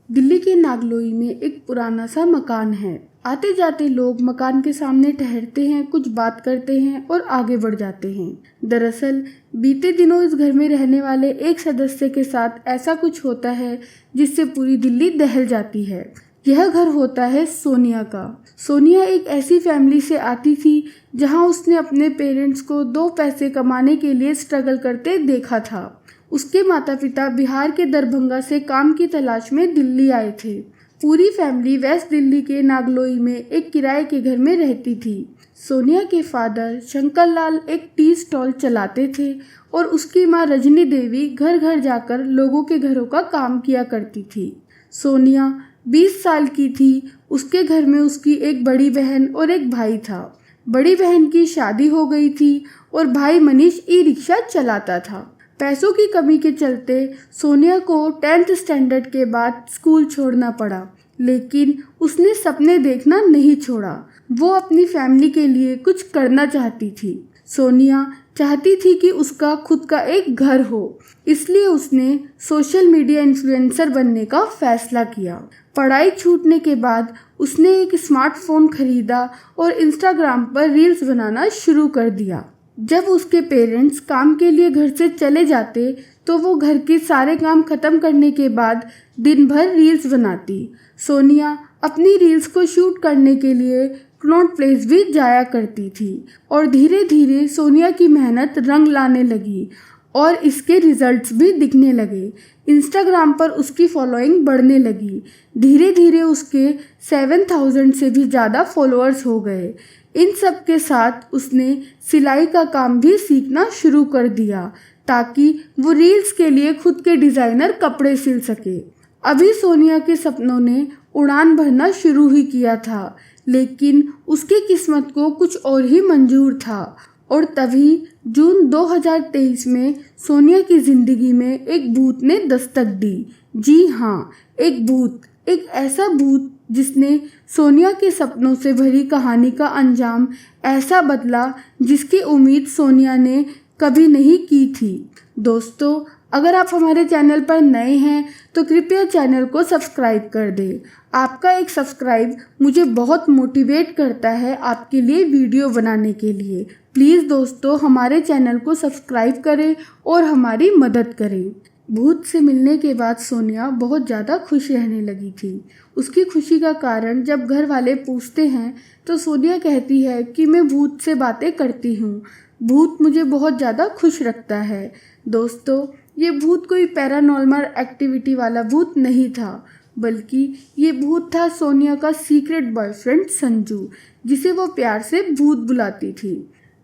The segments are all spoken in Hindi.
दिल्ली के नागलोई में एक पुराना सा मकान है। आते जाते लोग मकान के सामने ठहरते हैं, कुछ बात करते हैं और आगे बढ़ जाते हैं। दरअसल बीते दिनों इस घर में रहने वाले एक सदस्य के साथ ऐसा कुछ होता है जिससे पूरी दिल्ली दहल जाती है। यह घर होता है सोनिया का। सोनिया एक ऐसी फैमिली से आती थी जहां उसने अपने पेरेंट्स को 2 पैसे कमाने के लिए स्ट्रगल करते देखा था। उसके माता पिता बिहार के दरभंगा से काम की तलाश में दिल्ली आए थे। पूरी फैमिली वेस्ट दिल्ली के नागलोई में एक किराए के घर में रहती थी। सोनिया के फादर शंकर लाल एक टी स्टॉल चलाते थे और उसकी माँ रजनी देवी घर घर जाकर लोगों के घरों का काम किया करती थी। सोनिया 20 साल की थी। उसके घर में उसकी एक बड़ी बहन और एक भाई था। बड़ी बहन की शादी हो गई थी और भाई मनीष ई रिक्शा चलाता था। पैसों की कमी के चलते सोनिया को 10th स्टैंडर्ड के बाद स्कूल छोड़ना पड़ा, लेकिन उसने सपने देखना नहीं छोड़ा। वो अपनी फैमिली के लिए कुछ करना चाहती थी। सोनिया चाहती थी कि उसका खुद का एक घर हो, इसलिए उसने सोशल मीडिया इन्फ्लुएंसर बनने का फैसला किया। पढ़ाई छूटने के बाद उसने एक स्मार्टफोन खरीदा और इंस्टाग्राम पर रील्स बनाना शुरू कर दिया। जब उसके पेरेंट्स काम के लिए घर से चले जाते तो वो घर के सारे काम खत्म करने के बाद दिन भर रील्स बनाती। सोनिया अपनी रील्स को शूट करने के लिए कनॉट प्लेस भी जाया करती थी और धीरे धीरे सोनिया की मेहनत रंग लाने लगी और इसके रिजल्ट्स भी दिखने लगे। इंस्टाग्राम पर उसकी फॉलोइंग बढ़ने लगी। धीरे धीरे उसके 7,000 से भी ज़्यादा फॉलोअर्स हो गए। इन सब के साथ उसने सिलाई का काम भी सीखना शुरू कर दिया ताकि वो रील्स के लिए खुद के डिज़ाइनर कपड़े सिल सके। अभी सोनिया के सपनों ने उड़ान भरना शुरू ही किया था, लेकिन उसकी किस्मत को कुछ और ही मंजूर था। और तभी जून 2023 में सोनिया की ज़िंदगी में एक भूत ने दस्तक दी। जी हाँ, एक भूत, एक ऐसा भूत जिसने सोनिया के सपनों से भरी कहानी का अंजाम ऐसा बदला जिसकी उम्मीद सोनिया ने कभी नहीं की थी। दोस्तों, अगर आप हमारे चैनल पर नए हैं तो कृपया चैनल को सब्सक्राइब कर दें। आपका एक सब्सक्राइब मुझे बहुत मोटिवेट करता है आपके लिए वीडियो बनाने के लिए। प्लीज़ दोस्तों, हमारे चैनल को सब्सक्राइब करें और हमारी मदद करें। भूत से मिलने के बाद सोनिया बहुत ज़्यादा खुश रहने लगी थी। उसकी खुशी का कारण जब घर वाले पूछते हैं तो सोनिया कहती है कि मैं भूत से बातें करती हूँ। भूत मुझे बहुत ज़्यादा खुश रखता है। दोस्तों, ये भूत कोई पैरानॉर्मल एक्टिविटी वाला भूत नहीं था, बल्कि ये भूत था सोनिया का सीक्रेट बॉयफ्रेंड संजू, जिसे वो प्यार से भूत बुलाती थी।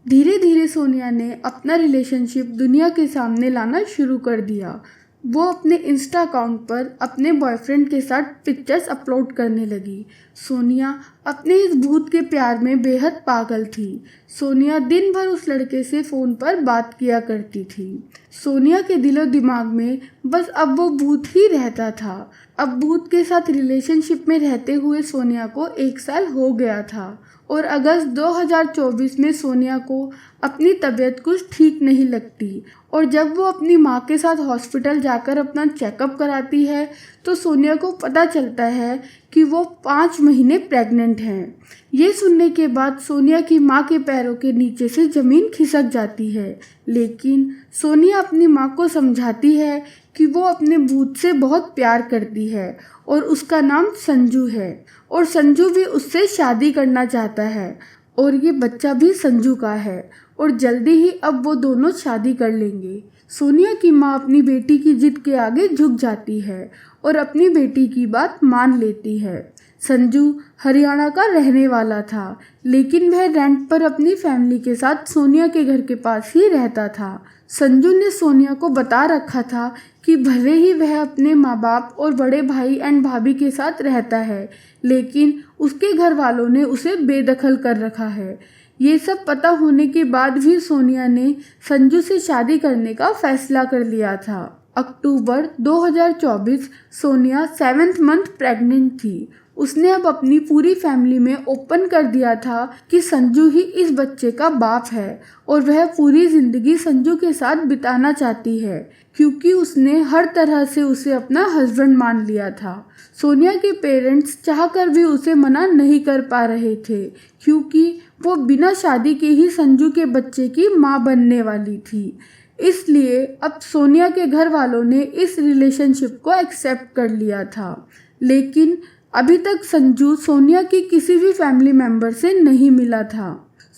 धीरे धीरे सोनिया ने अपना रिलेशनशिप दुनिया के सामने लाना शुरू कर दिया। वो अपने इंस्टा अकाउंट पर अपने बॉयफ्रेंड के साथ पिक्चर्स अपलोड करने लगी। सोनिया अपने इस भूत के प्यार में बेहद पागल थी। सोनिया दिन भर उस लड़के से फ़ोन पर बात किया करती थी। सोनिया के दिलो दिमाग में बस अब वो भूत ही रहता था। अब भूत के साथ रिलेशनशिप में रहते हुए सोनिया को 1 साल हो गया था और अगस्त 2024 में सोनिया को अपनी तबीयत कुछ ठीक नहीं लगती और जब वो अपनी माँ के साथ हॉस्पिटल जाकर अपना चेकअप कराती है तो सोनिया को पता चलता है कि वो 5 महीने प्रेग्नेंट हैं। ये सुनने के बाद सोनिया की माँ के पैरों के नीचे से ज़मीन खिसक जाती है, लेकिन सोनिया अपनी माँ को समझाती है कि वो अपने भूत से बहुत प्यार करती है और उसका नाम संजू है और संजू भी उससे शादी करना चाहता है और ये बच्चा भी संजू का है और जल्दी ही अब वो दोनों शादी कर लेंगे। सोनिया की माँ अपनी बेटी की जिद के आगे झुक जाती है और अपनी बेटी की बात मान लेती है। संजू हरियाणा का रहने वाला था, लेकिन वह रेंट पर अपनी फैमिली के साथ सोनिया के घर के पास ही रहता था। संजू ने सोनिया को बता रखा था कि भले ही वह अपने माँ बाप और बड़े भाई एंड भाभी के साथ रहता है, लेकिन उसके घर वालों ने उसे बेदखल कर रखा है। ये सब पता होने के बाद भी सोनिया ने संजू से शादी करने का फैसला कर लिया था। अक्टूबर 2024 सोनिया 7th मंथ प्रेग्नेंट थी उसने अब अपनी पूरी फैमिली में ओपन कर दिया था कि संजू ही इस बच्चे का बाप है और वह पूरी जिंदगी संजू के साथ बिताना चाहती है, क्योंकि उसने हर तरह से उसे अपना हस्बैंड मान लिया था। सोनिया के पेरेंट्स चाहकर भी उसे मना नहीं कर पा रहे थे, क्योंकि वो बिना शादी के ही संजू के बच्चे की माँ बनने वाली थी। इसलिए अब सोनिया के घर वालों ने इस रिलेशनशिप को एक्सेप्ट कर लिया था। लेकिन अभी तक संजू सोनिया की किसी भी फैमिली मेंबर से नहीं मिला था।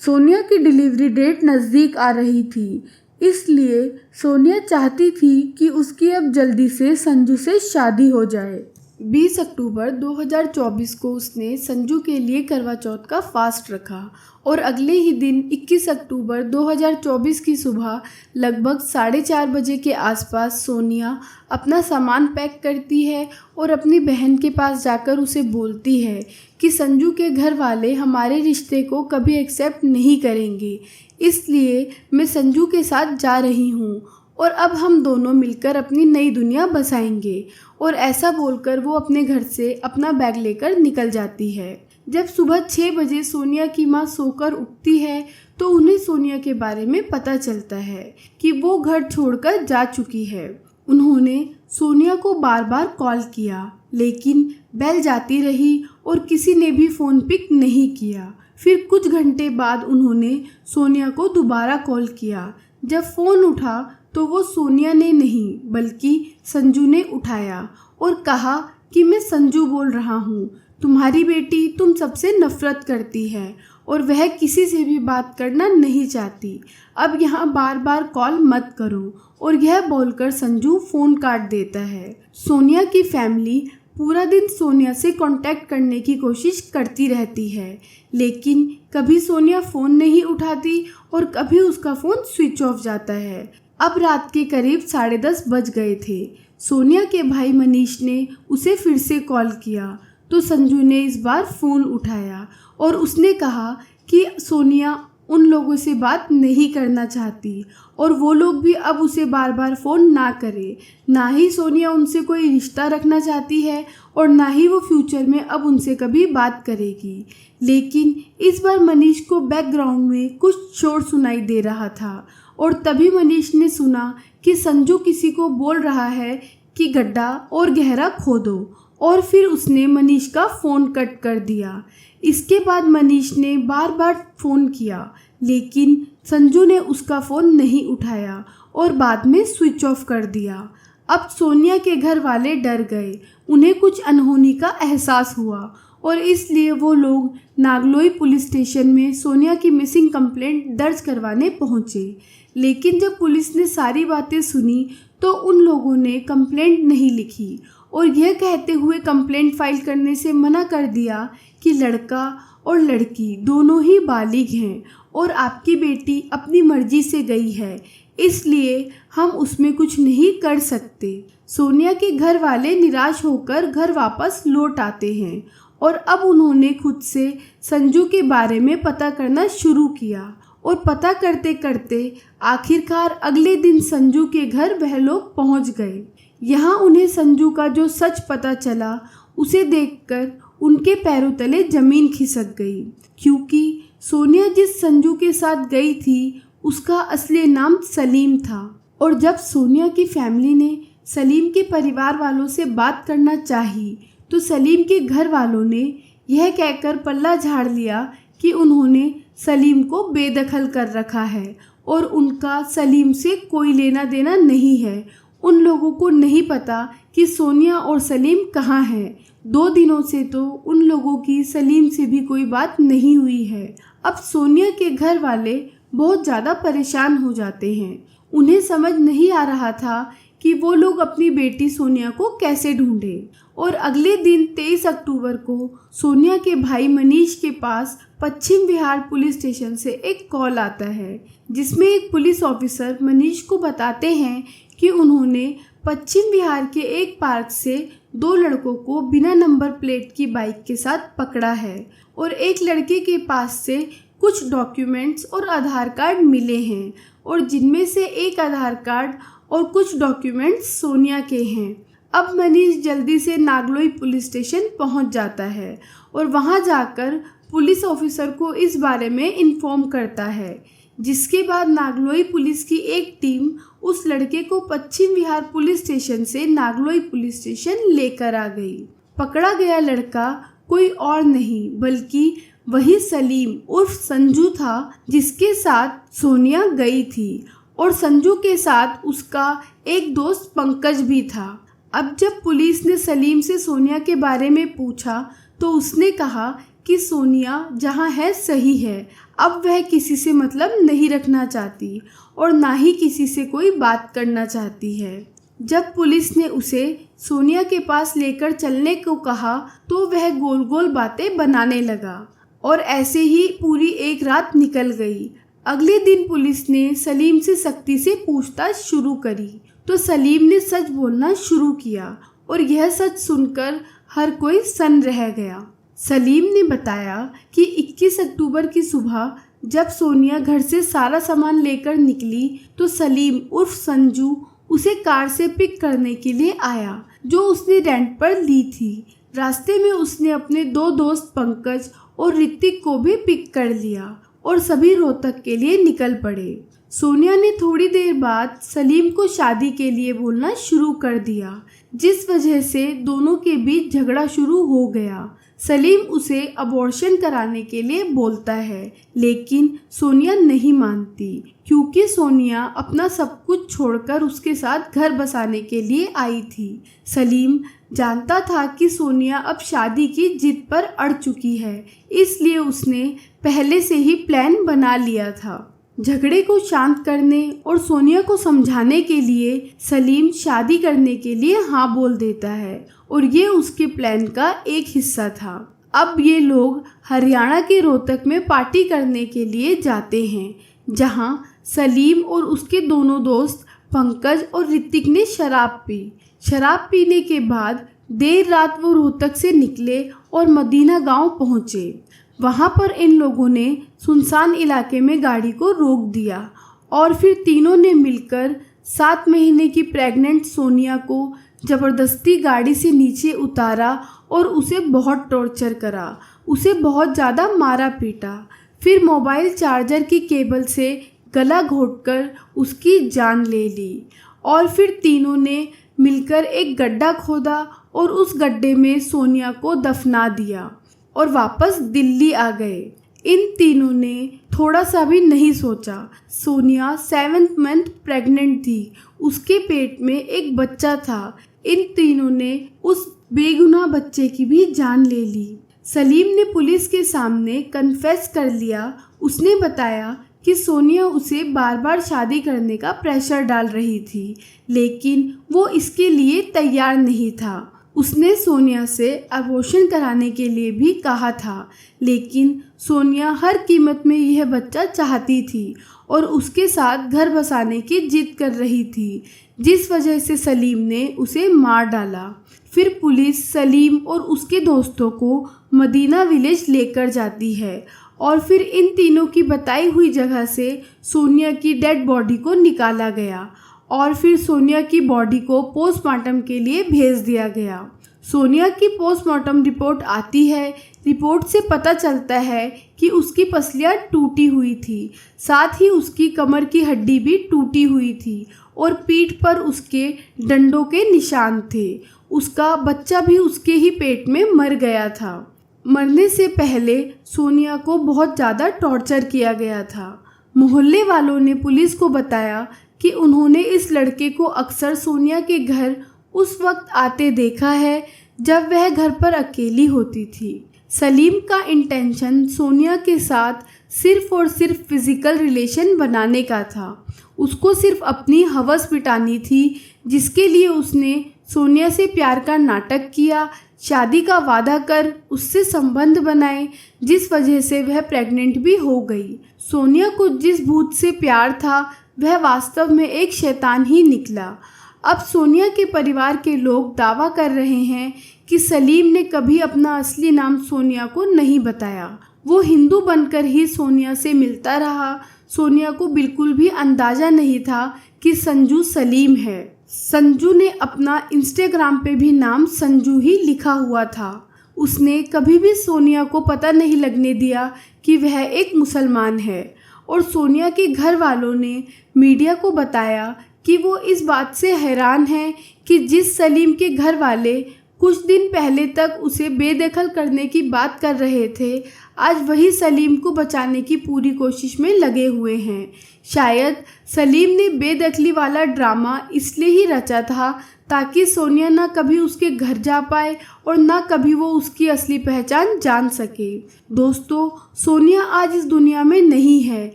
सोनिया की डिलीवरी डेट नज़दीक आ रही थी, इसलिए सोनिया चाहती थी कि उसकी अब जल्दी से संजू से शादी हो जाए। 20 अक्टूबर 2024 को उसने संजू के लिए करवा चौथ का फास्ट रखा और अगले ही दिन 21 अक्टूबर 2024 की सुबह लगभग 4:30 बजे के आसपास सोनिया अपना सामान पैक करती है और अपनी बहन के पास जाकर उसे बोलती है कि संजू के घर वाले हमारे रिश्ते को कभी एक्सेप्ट नहीं करेंगे, इसलिए मैं संजू के साथ जा रही हूँ और अब हम दोनों मिलकर अपनी नई दुनिया बसाएंगे। और ऐसा बोलकर वो अपने घर से अपना बैग लेकर निकल जाती है। जब सुबह 6 बजे सोनिया की माँ सोकर उठती है तो उन्हें सोनिया के बारे में पता चलता है कि वो घर छोड़कर जा चुकी है। उन्होंने सोनिया को बार बार कॉल किया, लेकिन बेल जाती रही और किसी ने भी फ़ोन पिक नहीं किया। फिर कुछ घंटे बाद उन्होंने सोनिया को दोबारा कॉल किया। जब फ़ोन उठा तो वो सोनिया ने नहीं बल्कि संजू ने उठाया और कहा कि मैं संजू बोल रहा हूँ, तुम्हारी बेटी तुम सबसे नफरत करती है और वह किसी से भी बात करना नहीं चाहती। अब यहाँ बार बार कॉल मत करो। और यह बोलकर संजू फ़ोन काट देता है। सोनिया की फैमिली पूरा दिन सोनिया से कांटेक्ट करने की कोशिश करती रहती है, लेकिन कभी सोनिया फ़ोन नहीं उठाती और कभी उसका फ़ोन स्विच ऑफ जाता है। अब रात के करीब 10:30 बज गए थे। सोनिया के भाई मनीष ने उसे फिर से कॉल किया तो संजू ने इस बार फ़ोन उठाया और उसने कहा कि सोनिया उन लोगों से बात नहीं करना चाहती और वो लोग भी अब उसे बार बार फ़ोन ना करे। ना ही सोनिया उनसे कोई रिश्ता रखना चाहती है और ना ही वो फ्यूचर में अब उनसे कभी बात करेगी। लेकिन इस बार मनीष को बैकग्राउंड में कुछ शोर सुनाई दे रहा था और तभी मनीष ने सुना कि संजू किसी को बोल रहा है कि गड्ढा और गहरा खोदो, और फिर उसने मनीष का फ़ोन कट कर दिया। इसके बाद मनीष ने बार बार फ़ोन किया, लेकिन संजू ने उसका फ़ोन नहीं उठाया और बाद में स्विच ऑफ कर दिया। अब सोनिया के घर वाले डर गए, उन्हें कुछ अनहोनी का एहसास हुआ और इसलिए वो लोग नागलोई पुलिस स्टेशन में सोनिया की मिसिंग कंप्लेंट दर्ज करवाने पहुंचे। लेकिन जब पुलिस ने सारी बातें सुनी तो उन लोगों ने कंप्लेंट नहीं लिखी और यह कहते हुए कंप्लेंट फाइल करने से मना कर दिया कि लड़का और लड़की दोनों ही बालिग हैं और आपकी बेटी अपनी मर्जी से गई है, इसलिए हम उसमें कुछ नहीं कर सकते। सोनिया के घर वाले निराश होकर घर वापस लौट आते हैं और अब उन्होंने खुद से संजू के बारे में पता करना शुरू किया और पता करते करते आखिरकार अगले दिन संजू के घर वह लोग पहुंच गए। यहाँ उन्हें संजू का जो सच पता चला उसे देखकर उनके पैरों तले जमीन खिसक गई, क्योंकि सोनिया जिस संजू के साथ गई थी उसका असली नाम सलीम था। और जब सोनिया की फैमिली ने सलीम के परिवार वालों से बात करना चाही तो सलीम के घर वालों ने यह कहकर पल्ला झाड़ लिया कि उन्होंने सलीम को बेदखल कर रखा है और उनका सलीम से कोई लेना देना नहीं है। उन लोगों को नहीं पता कि सोनिया और सलीम कहाँ हैं। 2 दिनों से तो उन लोगों की सलीम से भी कोई बात नहीं हुई है। अब सोनिया के घर वाले बहुत ज़्यादा परेशान हो जाते हैं। उन्हें समझ नहीं आ रहा था कि वो लोग अपनी बेटी सोनिया को कैसे ढूंढें। और अगले दिन 23 अक्टूबर को सोनिया के भाई मनीष के पास पश्चिम विहार पुलिस स्टेशन से एक कॉल आता है, जिसमें एक पुलिस ऑफिसर मनीष को बताते हैं कि उन्होंने पश्चिम विहार के एक पार्क से 2 लड़कों को बिना नंबर प्लेट की बाइक के साथ पकड़ा है और एक लड़के के पास से कुछ डॉक्यूमेंट्स और आधार कार्ड मिले हैं और जिनमें से एक आधार कार्ड और कुछ डॉक्यूमेंट्स सोनिया के हैं। अब मनीष जल्दी से नागलोई पुलिस स्टेशन पहुंच जाता है और वहां जाकर पुलिस ऑफिसर को इस बारे में इन्फॉर्म करता है, जिसके बाद नागलोई पुलिस की एक टीम उस लड़के को पश्चिम विहार पुलिस स्टेशन से नागलोई पुलिस स्टेशन लेकर आ गई। पकड़ा गया लड़का कोई और नहीं बल्कि वही सलीम उर्फ संजू था, जिसके साथ सोनिया गई थी और संजू के साथ उसका एक दोस्त पंकज भी था। अब जब पुलिस ने सलीम से सोनिया के बारे में पूछा तो उसने कहा कि सोनिया जहाँ है सही है, अब वह किसी से मतलब नहीं रखना चाहती और ना ही किसी से कोई बात करना चाहती है। जब पुलिस ने उसे सोनिया के पास लेकर चलने को कहा तो वह गोल गोल बातें बनाने लगा और ऐसे ही पूरी एक रात निकल गई। अगले दिन पुलिस ने सलीम से सख्ती से पूछताछ शुरू करी तो सलीम ने सच बोलना शुरू किया और यह सच सुनकर हर कोई सन्न रह गया। सलीम ने बताया कि 21 अक्टूबर की सुबह जब सोनिया घर से सारा सामान लेकर निकली तो सलीम उर्फ संजू उसे कार से पिक करने के लिए आया, जो उसने रेंट पर ली थी। रास्ते में उसने अपने दो दोस्त पंकज और ऋतिक को भी पिक कर लिया और सभी रोहतक के लिए निकल पड़े। सोनिया ने थोड़ी देर बाद सलीम को शादी के लिए बोलना शुरू कर दिया, जिस वजह से दोनों के बीच झगड़ा शुरू हो गया। सलीम उसे अबॉर्शन कराने के लिए बोलता है, लेकिन सोनिया नहीं मानती क्योंकि सोनिया अपना सब कुछ छोड़कर उसके साथ घर बसाने के लिए आई थी। सलीम जानता था कि सोनिया अब शादी की जिद पर अड़ चुकी है, इसलिए उसने पहले से ही प्लान बना लिया था। झगड़े को शांत करने और सोनिया को समझाने के लिए सलीम शादी करने के लिए हाँ बोल देता है और ये उसके प्लान का एक हिस्सा था। अब ये लोग हरियाणा के रोहतक में पार्टी करने के लिए जाते हैं, जहाँ सलीम और उसके दोनों दोस्त पंकज और ऋतिक ने शराब पी। शराब पीने के बाद देर रात वो रोहतक से निकले और मदीना गांव पहुँचे। वहाँ पर इन लोगों ने सुनसान इलाके में गाड़ी को रोक दिया और फिर तीनों ने मिलकर 7 महीने की प्रेग्नेंट सोनिया को ज़बरदस्ती गाड़ी से नीचे उतारा और उसे बहुत टॉर्चर करा, उसे बहुत ज़्यादा मारा पीटा। फिर मोबाइल चार्जर की केबल से गला घोंटकर उसकी जान ले ली और फिर तीनों ने मिलकर एक गड्ढा खोदा और उस गड्ढे में सोनिया को दफना दिया और वापस दिल्ली आ गए। इन तीनों ने थोड़ा सा भी नहीं सोचा। सोनिया 7th मंथ प्रेग्नेंट थी, उसके पेट में एक बच्चा था। इन तीनों ने उस बेगुनाह बच्चे की भी जान ले ली। सलीम ने पुलिस के सामने कन्फेस कर लिया। उसने बताया कि सोनिया उसे बार बार शादी करने का प्रेशर डाल रही थी, लेकिन वो इसके लिए तैयार नहीं था। उसने सोनिया से अबॉर्शन कराने के लिए भी कहा था, लेकिन सोनिया हर कीमत में यह बच्चा चाहती थी और उसके साथ घर बसाने की जिद कर रही थी, जिस वजह से सलीम ने उसे मार डाला। फिर पुलिस सलीम और उसके दोस्तों को मदीना विलेज लेकर जाती है और फिर इन तीनों की बताई हुई जगह से सोनिया की डेड बॉडी को निकाला गया और फिर सोनिया की बॉडी को पोस्टमार्टम के लिए भेज दिया गया। सोनिया की पोस्टमार्टम रिपोर्ट आती है। रिपोर्ट से पता चलता है कि उसकी पसलियाँ टूटी हुई थी, साथ ही उसकी कमर की हड्डी भी टूटी हुई थी और पीठ पर उसके डंडों के निशान थे। उसका बच्चा भी उसके ही पेट में मर गया था। मरने से पहले सोनिया को बहुत ज़्यादा टॉर्चर किया गया था। मोहल्ले वालों ने पुलिस को बताया कि उन्होंने इस लड़के को अक्सर सोनिया के घर उस वक्त आते देखा है जब वह घर पर अकेली होती थी। सलीम का इंटेंशन सोनिया के साथ सिर्फ और सिर्फ फिजिकल रिलेशन बनाने का था। उसको सिर्फ अपनी हवस मिटानी थी, जिसके लिए उसने सोनिया से प्यार का नाटक किया, शादी का वादा कर उससे संबंध बनाए, जिस वजह से वह प्रेग्नेंट भी हो गई। सोनिया को जिस भूत से प्यार था वह वास्तव में एक शैतान ही निकला। अब सोनिया के परिवार के लोग दावा कर रहे हैं कि सलीम ने कभी अपना असली नाम सोनिया को नहीं बताया। वो हिंदू बनकर ही सोनिया से मिलता रहा। सोनिया को बिल्कुल भी अंदाज़ा नहीं था कि संजू सलीम है। संजू ने अपना इंस्टाग्राम पे भी नाम संजू ही लिखा हुआ था। उसने कभी भी सोनिया को पता नहीं लगने दिया कि वह एक मुसलमान है और सोनिया के घर वालों ने मीडिया को बताया कि वो इस बात से हैरान हैं कि जिस सलीम के घर वाले कुछ दिन पहले तक उसे बेदखल करने की बात कर रहे थे, आज वही सलीम को बचाने की पूरी कोशिश में लगे हुए हैं। शायद सलीम ने बेदखली वाला ड्रामा इसलिए ही रचा था ताकि सोनिया ना कभी उसके घर जा पाए और ना कभी वो उसकी असली पहचान जान सके। दोस्तों, सोनिया आज इस दुनिया में नहीं है,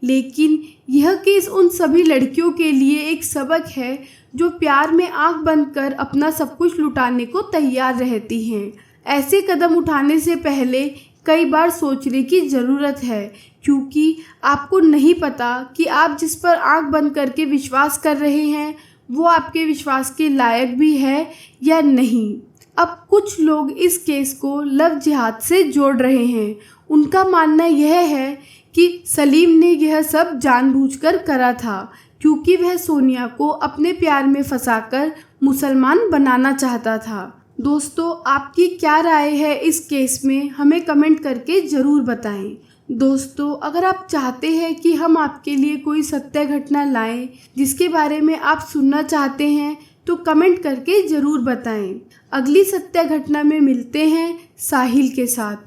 लेकिन यह केस उन सभी लड़कियों के लिए एक सबक है जो प्यार में आंख बंद कर अपना सब कुछ लुटाने को तैयार रहती हैं। ऐसे कदम उठाने से पहले कई बार सोचने की ज़रूरत है, क्योंकि आपको नहीं पता कि आप जिस पर आंख बंद करके विश्वास कर रहे हैं वो आपके विश्वास के लायक भी है या नहीं। अब कुछ लोग इस केस को लव जिहाद से जोड़ रहे हैं। उनका मानना यह है कि सलीम ने यह सब जानबूझकर करा था, क्योंकि वह सोनिया को अपने प्यार में फंसाकर मुसलमान बनाना चाहता था। दोस्तों, आपकी क्या राय है इस केस में, हमें कमेंट करके ज़रूर बताएं। दोस्तों, अगर आप चाहते हैं कि हम आपके लिए कोई सत्य घटना लाएं जिसके बारे में आप सुनना चाहते हैं तो कमेंट करके ज़रूर बताएं। अगली सत्य घटना में मिलते हैं साहिल के साथ।